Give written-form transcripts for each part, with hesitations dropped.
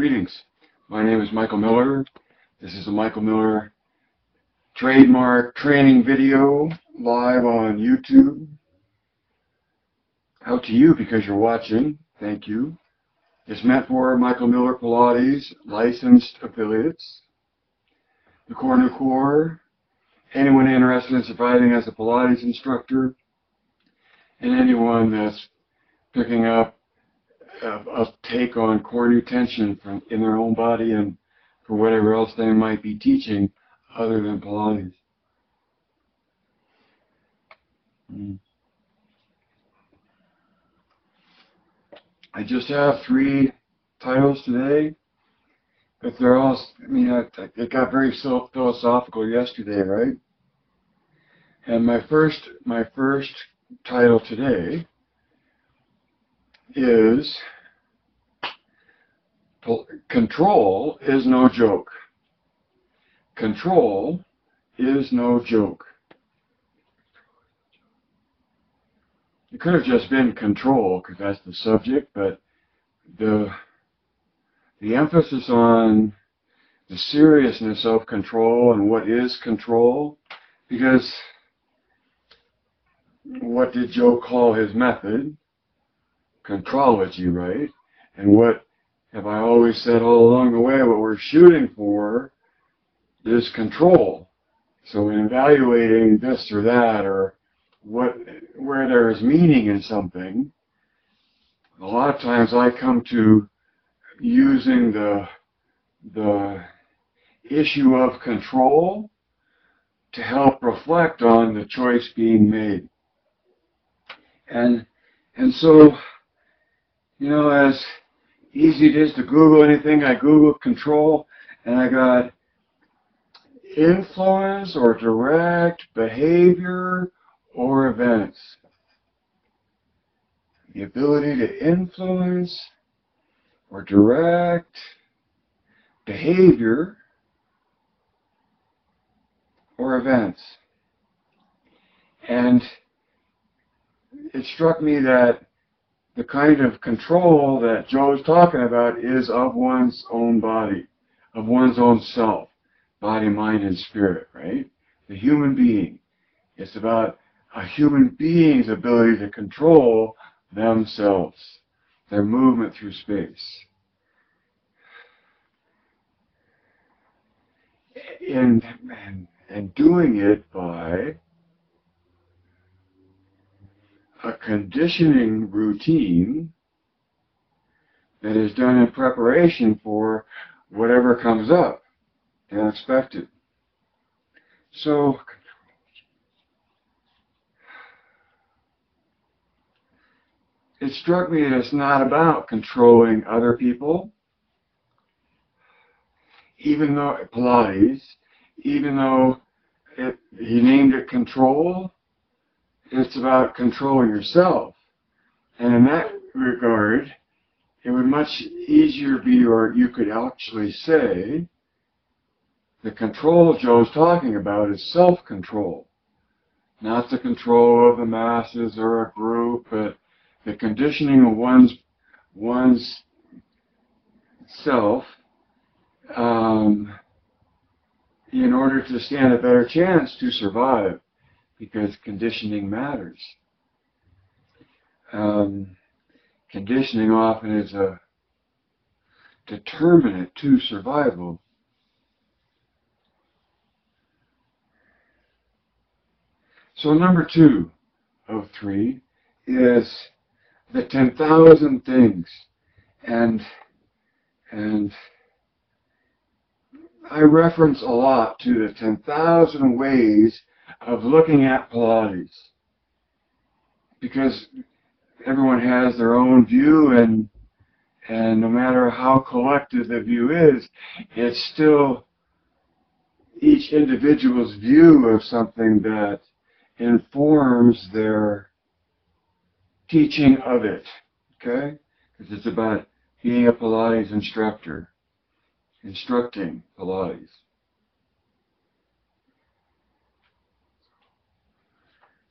Greetings. My name is Michael Miller. This is a Michael Miller trademark training video live on YouTube. Out to you because you're watching. Thank you. It's meant for Michael Miller Pilates licensed affiliates, the Core Core, anyone interested in surviving as a Pilates instructor, and anyone that's picking up a take on core new tension in their own body and for whatever else they might be teaching other than Pilates. I just have 3 titles today, but they're all, it got very philosophical yesterday, right? And my first title today is Control is no joke. Control is no joke. It could have just been control because that's the subject, but the emphasis on the seriousness of control and what is control, because what did Joe call his method? Contrology, right? And what have I always said all along the way? What we're shooting for is control. So in evaluating this or that, or where there is meaning in something, a lot of times I come to using the issue of control to help reflect on the choice being made. And so, as easy it is to Google anything, I Googled control, and I got influence or direct behavior or events. The ability to influence or direct behavior or events. And it struck me that the kind of control that Joe's talking about is of one's own body, of one's own self, body, mind, and spirit, right? The human being. It's about a human being's ability to control themselves, their movement through space. And doing it by a conditioning routine that is done in preparation for whatever comes up, the unexpected. So, it struck me that it's not about controlling other people, even though Pilates, even though he named it control, it's about controlling yourself. And in that regard, it would much easier be, or you could actually say, the control Joe's talking about is self-control. Not the control of the masses or a group, but the conditioning of one's self in order to stand a better chance to survive, because conditioning matters. Conditioning often is a determinant to survival. So number 2 of 3 is the 10,000 things. And I reference a lot to the 10,000 ways of looking at Pilates, because everyone has their own view, and no matter how collective the view is, it's still each individual's view of something that informs their teaching of it, okay? Because it's about being a Pilates instructor, instructing Pilates.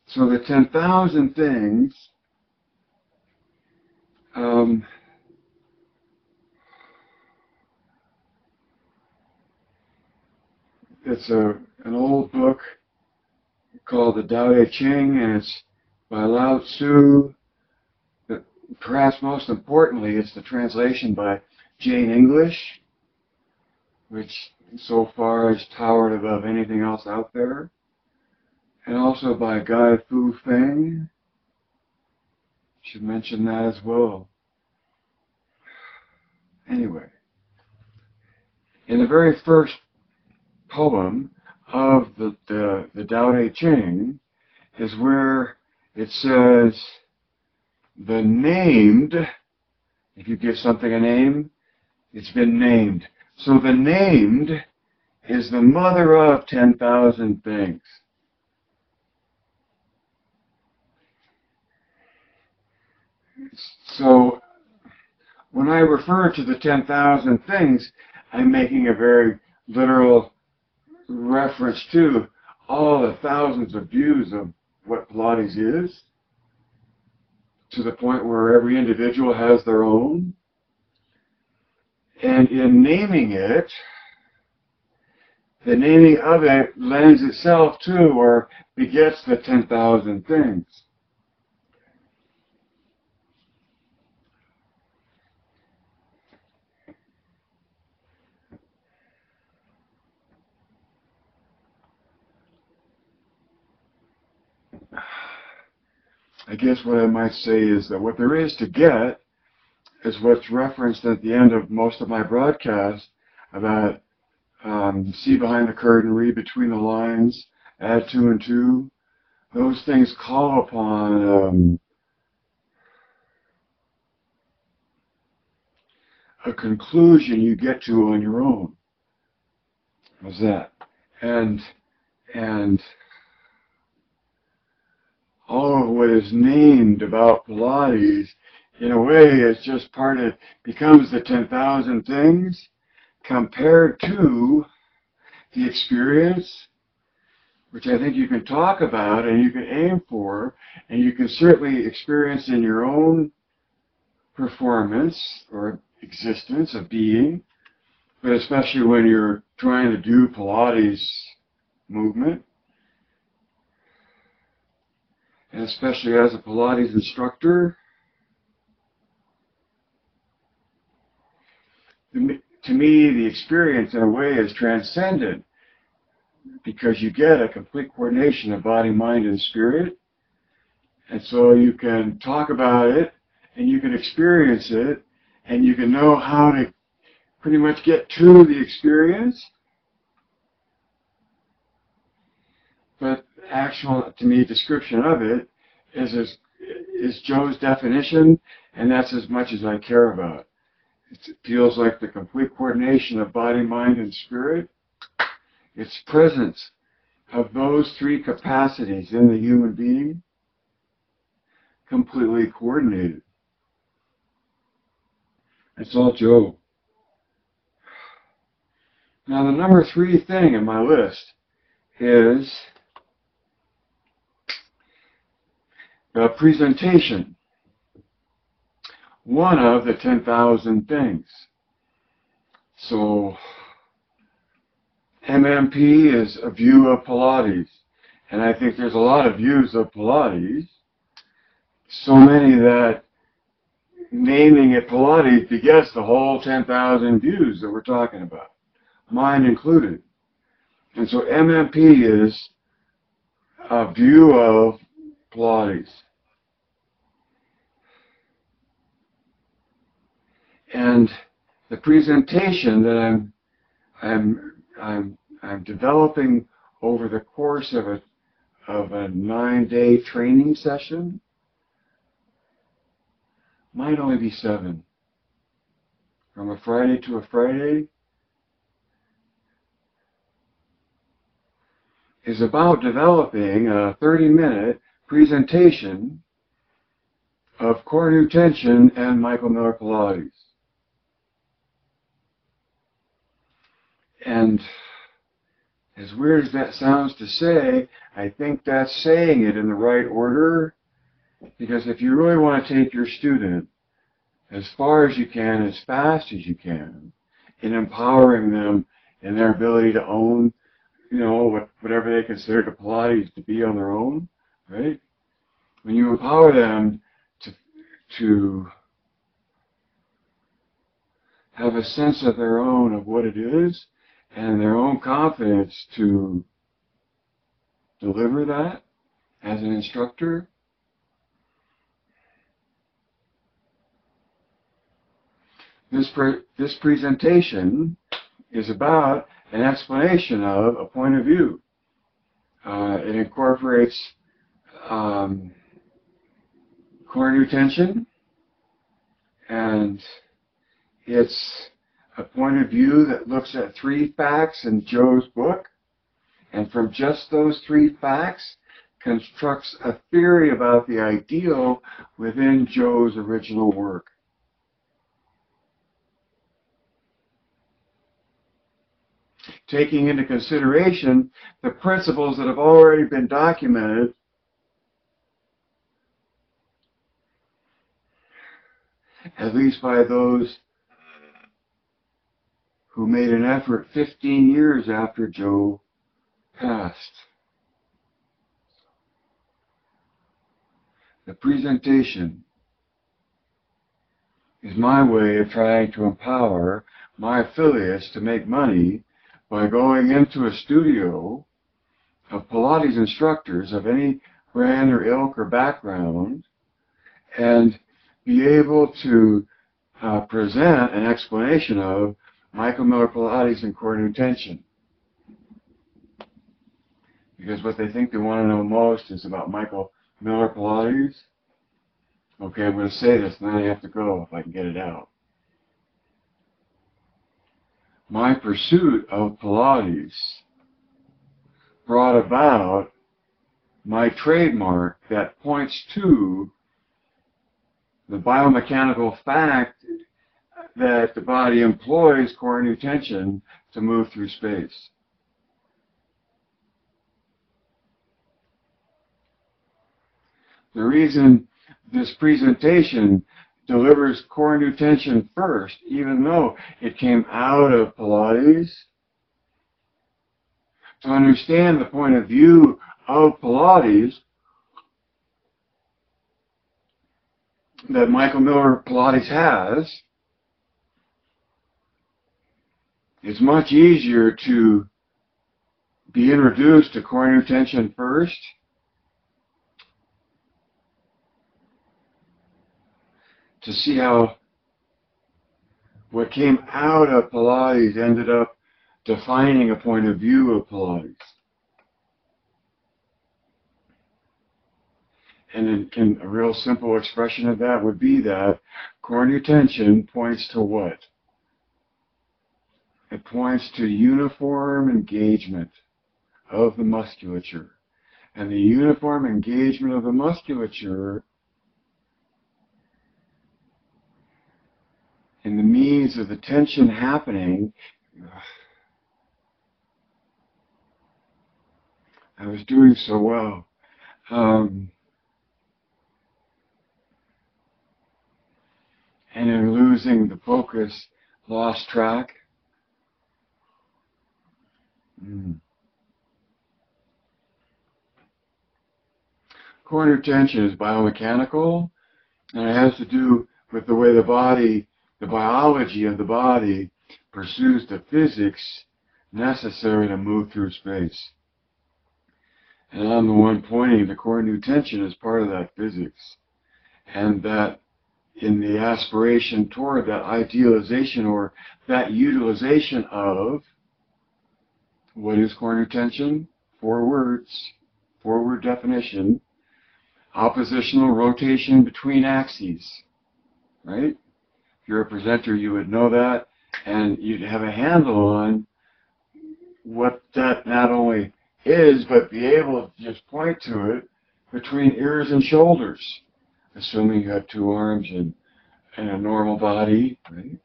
So the 10,000 things it's an old book called the Tao Te Ching, and it's by Lao Tzu. But perhaps most importantly, it's the translation by Jane English, which so far has towered above anything else out there, and also by Guy Fu Feng. Should mention that as well. Anyway, in the very first poem of the Tao Te Ching is where it says, the named, if you give something a name, it's been named. So the named is the mother of 10,000 things. So when I refer to the 10,000 things, I'm making a very literal reference to all the thousands of views of what Pilates is, to the point where every individual has their own. And in naming it, the naming of it lends itself to or begets the 10,000 things. I guess what I might say is that what there is to get is what's referenced at the end of most of my broadcasts about see behind the curtain, read between the lines, add two and two. Those things call upon a conclusion you get to on your own. How's that? And all of what is named about Pilates, in a way, is just becomes the 10,000 things compared to the experience, which I think you can talk about and you can aim for, and you can certainly experience in your own performance or existence of being, but especially when you're trying to do Pilates movement, and especially as a Pilates instructor. To me, the experience in a way is transcendent because you get a complete coordination of body, mind, and spirit. And so you can talk about it, and you can experience it, and you can know how to pretty much get to the experience. But the actual, to me, description of it is Joe's definition, and that's as much as I care about. It feels like the complete coordination of body, mind, and spirit. It's presence of those three capacities in the human being, completely coordinated. It's all Joe. Now the number 3 thing in my list is the presentation. One of the 10,000 things. So MMP is a view of Pilates. And I think there's a lot of views of Pilates. So many that naming it Pilates begets the whole 10,000 views that we're talking about, mine included. And so MMP is a view of Pilates. And the presentation that I'm developing over the course of a 9-day training session might only be 7. From a Friday to a Friday is about developing a 30-minute presentation of core new tension and Michael Miller Pilates. And as weird as that sounds to say, I think that's saying it in the right order, because if you really want to take your student as far as you can, as fast as you can, in empowering them in their ability to own you know, whatever they consider the Pilates to be on their own, right? When you empower them to have a sense of their own of what it is and their own confidence to deliver that as an instructor, this presentation is about an explanation of a point of view. It incorporates core nutention, and it's a point of view that looks at 3 facts in Joe's book, and from just those 3 facts constructs a theory about the ideal within Joe's original work. Taking into consideration the principles that have already been documented at least by those who made an effort 15 years after Joe passed. The presentation is my way of trying to empower my affiliates to make money by going into a studio of Pilates instructors of any brand or ilk or background and be able to present an explanation of Michael Miller Pilates and core nutention. Because what they think they want to know most is about Michael Miller Pilates. Okay, I'm going to say this and then I have to go if I can get it out. My pursuit of Pilates brought about my trademark that points to the biomechanical fact that the body employs core nutention to move through space. The reason this presentation delivers core nutention first, even though it came out of Pilates, to understand the point of view of Pilates that Michael Miller Pilates has, it's much easier to be introduced to core nutention first, to see how what came out of Pilates ended up defining a point of view of Pilates. And in a real simple expression of that would be that core nutention points to what? It points to uniform engagement of the musculature. And the uniform engagement of the musculature and the means of the tension happening. I was doing so well. And in losing the focus, lost track. Core nutention is biomechanical, and it has to do with the way the body, the biology of the body, pursues the physics necessary to move through space. And I'm the one pointing to core nutention as part of that physics. And that in the aspiration toward that idealization or that utilization of, what is core nutention? 4 words, 4-word definition: oppositional rotation between axes, right? If you're a presenter, you would know that, and you'd have a handle on what that not only is, but be able to just point to it between ears and shoulders, assuming you have 2 arms and a normal body, right?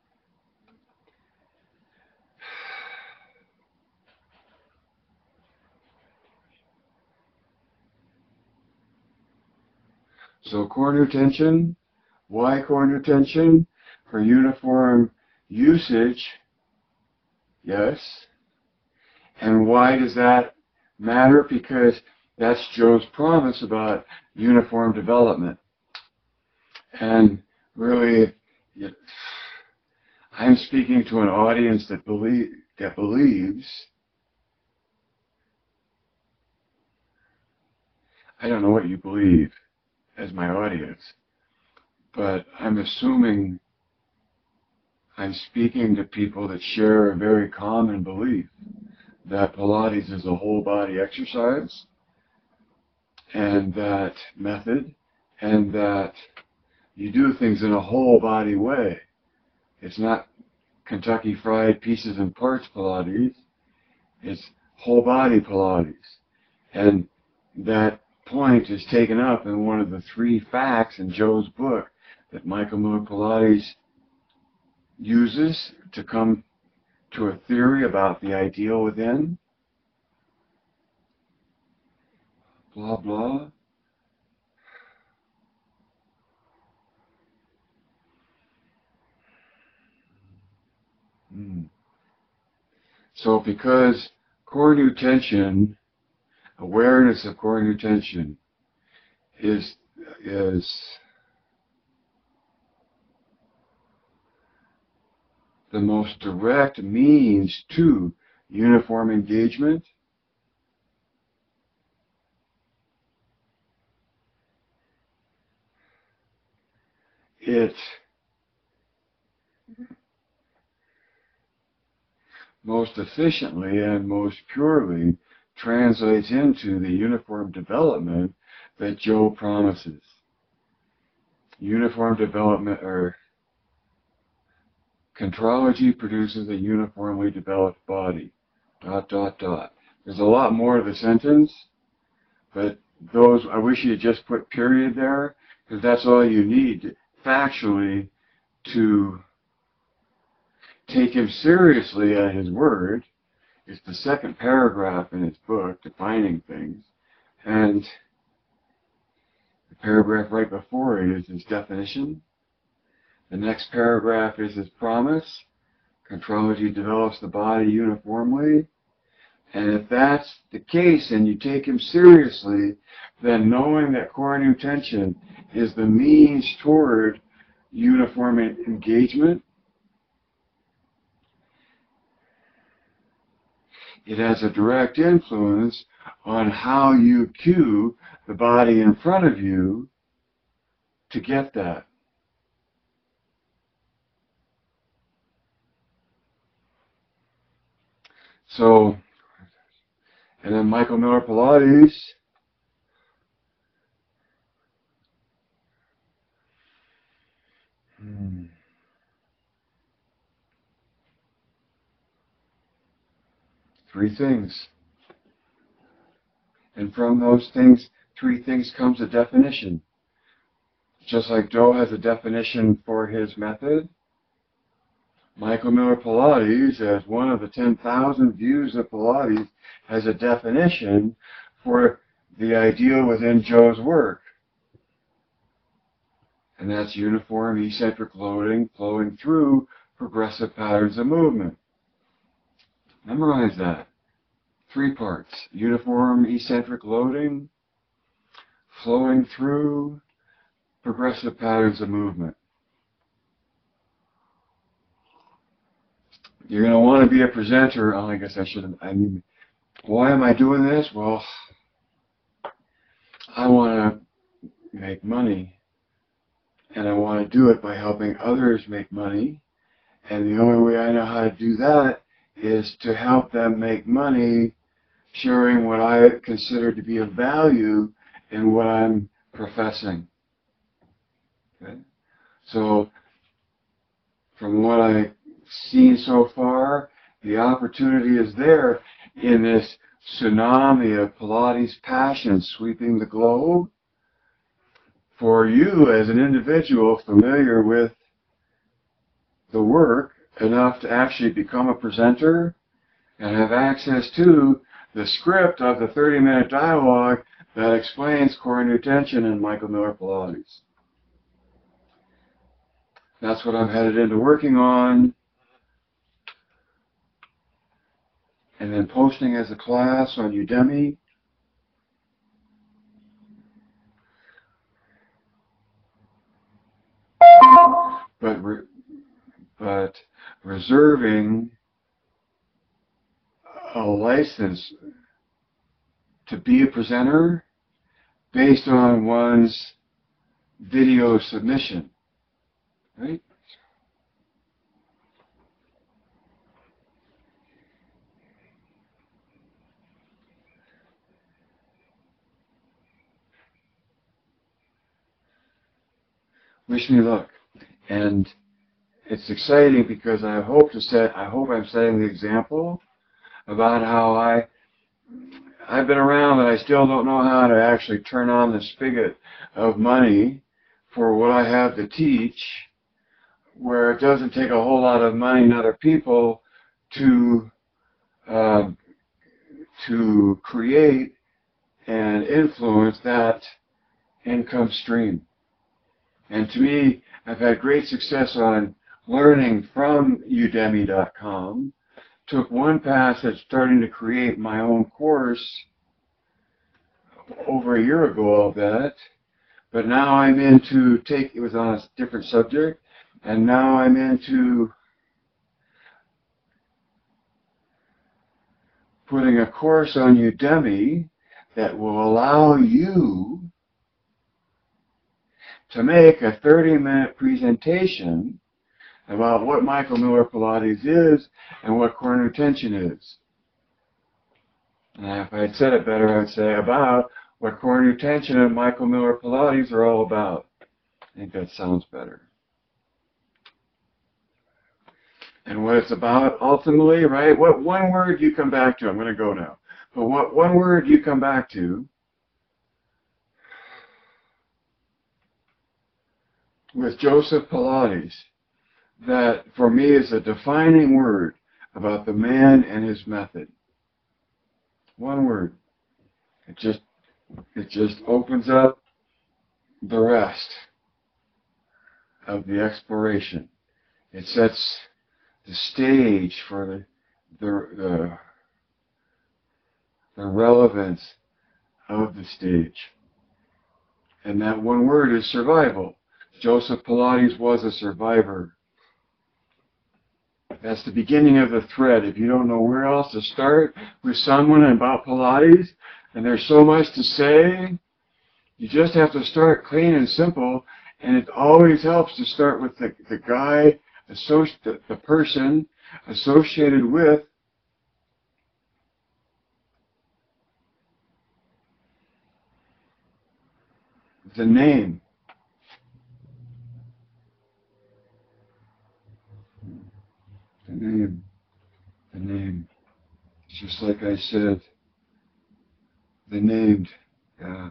So core nutention, why core nutention? For uniform usage, yes. And why does that matter? Because that's Joe's promise about uniform development. And really, I'm speaking to an audience that believes. I don't know what you believe as my audience, but I'm assuming I'm speaking to people that share a very common belief that Pilates is a whole body exercise, and that method, and that you do things in a whole body way. It's not Kentucky Fried Pieces and Parts Pilates, it's whole body Pilates. And that point is taken up in one of the 3 facts in Joe's book that Michael Miller Pilates uses to come to a theory about the ideal within. Blah, blah. So because core new tension, awareness of core new tension is the most direct means to uniform engagement, it most efficiently and most purely translates into the uniform development that Joe promises. Uniform development, or contrology produces a uniformly developed body. ... There's a lot more to the sentence, but those, I wish you had just put period there, because that's all you need factually to take him seriously at his word. It's the 2nd paragraph in his book, Defining Things, and the paragraph right before it is his definition. The next paragraph is his promise. Contrology develops the body uniformly. And if that's the case and you take him seriously, then knowing that core new tension is the means toward uniform engagement, it has a direct influence on how you cue the body in front of you to get that. So, and then Michael Miller Pilates, three things. And from those things, 3 things comes a definition. Just like Joe has a definition for his method, Michael Miller Pilates, as one of the 10,000 views of Pilates, has a definition for the ideal within Joe's work. And that's uniform eccentric loading flowing through progressive patterns of movement. Memorize that. 3 parts. Uniform eccentric loading flowing through progressive patterns of movement. You're going to want to be a presenter. Oh, I guess I shouldn't. Why am I doing this? Well, I want to make money, and I want to do it by helping others make money. And the only way I know how to do that is to help them make money, sharing what I consider to be of value in what I'm professing. Okay? So, from what I've seen so far, the opportunity is there in this tsunami of Pilates passion sweeping the globe for you as an individual familiar with the work enough to actually become a presenter and have access to the script of the 30-minute dialogue that explains core new tension in Michael Miller Pilates. That's what I'm headed into working on. and then posting as a class on Udemy. But reserving a license to be a presenter based on one's video submission, right? Wish me luck. And it's exciting because I hope I'm setting the example about how I've been around and I still don't know how to actually turn on the spigot of money for what I have to teach, where it doesn't take a whole lot of money and other people to create and influence that income stream. And to me, I've had great success on learning from Udemy.com. Took one pass at starting to create my own course over a year ago of that, but now I'm into it was on a different subject, and now I'm into putting a course on Udemy that will allow you to make a 30-minute presentation about what Michael Miller Pilates is and what core nutention is. And if I had said it better, I would say about what core nutention and Michael Miller Pilates are all about. I think that sounds better. And what it's about ultimately, right? What one word you come back to, I'm going to go now, but what one word you come back to with Joseph Pilates, that for me is a defining word about the man and his method. One word. It just opens up the rest of the exploration. It sets the stage for the relevance of the stage. And that one word is survival. Joseph Pilates was a survivor. That's the beginning of the thread. If you don't know where else to start with someone about Pilates, and there's so much to say, you just have to start clean and simple, and it always helps to start with the guy, the person associated with the name. The name. Just like I said, the named. Yeah.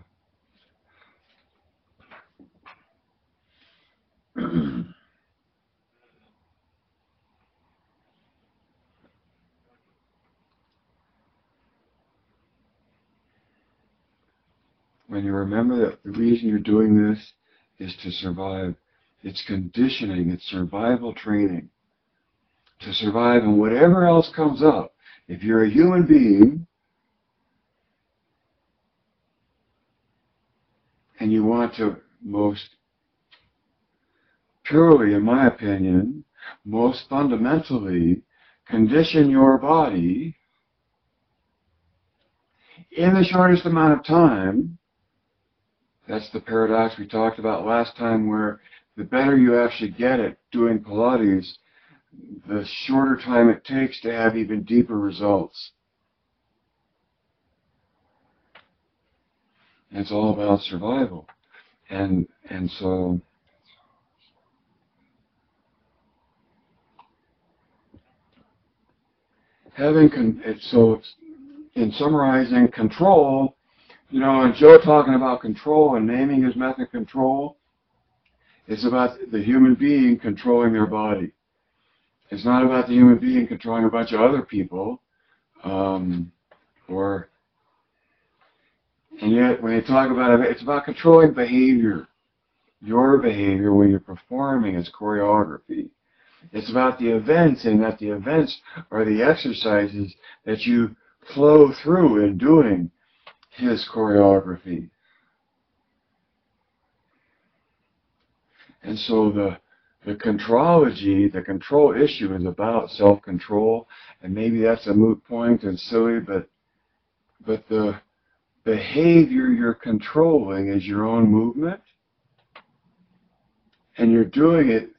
When you remember that the reason you're doing this is to survive, it's conditioning, it's survival training. To survive and whatever else comes up. If you're a human being and you want to most purely, in my opinion, most fundamentally condition your body in the shortest amount of time, that's the paradox we talked about last time, where the better you actually get at doing Pilates, the shorter time it takes to have even deeper results. And it's all about survival. And so in summarizing control, and Joe talking about control and naming his method control, it's about the human being controlling their body. It's not about the human being controlling a bunch of other people, and yet when you talk about it, it's about controlling behavior, your behavior when you're performing as choreography. It's about the events, and that the events are the exercises that you flow through in doing his choreography. And so the contrology, the control issue is about self-control, and maybe that's a moot point and silly, but the behavior you're controlling is your own movement, and you're doing it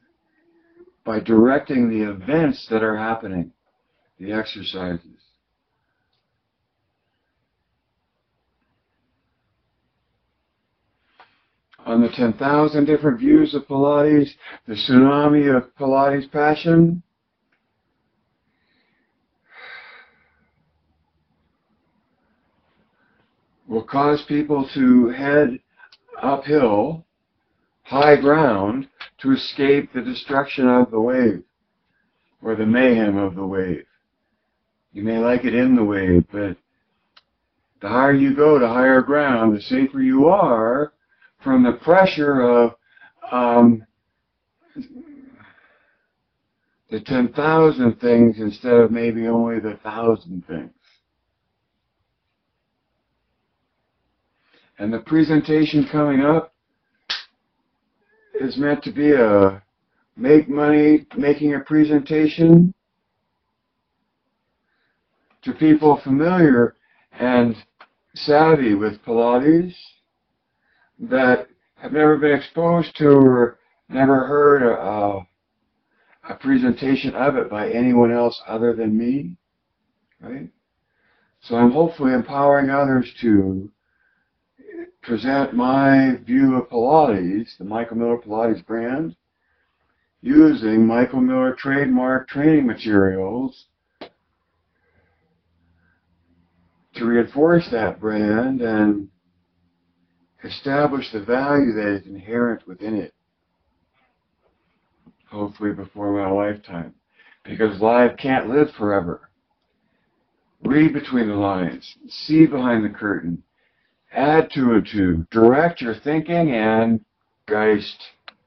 by directing the events that are happening, the exercises. On the 10,000 different views of Pilates, the tsunami of Pilates passion, will cause people to head uphill, high ground, to escape the destruction of the wave, or the mayhem of the wave. You may like it in the wave, but the higher you go to higher ground, the safer you are from the pressure of the 10,000 things instead of maybe only the 1,000 things. And the presentation coming up is meant to be a make money making a presentation to people familiar and savvy with Pilates that have never been exposed to or never heard a presentation of it by anyone else other than me, right? So I'm hopefully empowering others to present my view of Pilates, the Michael Miller Pilates brand, using Michael Miller trademark training materials to reinforce that brand and establish the value that is inherent within it, hopefully before my lifetime, because life can't live forever. Read between the lines, see behind the curtain, add two and two, direct your thinking and Geist.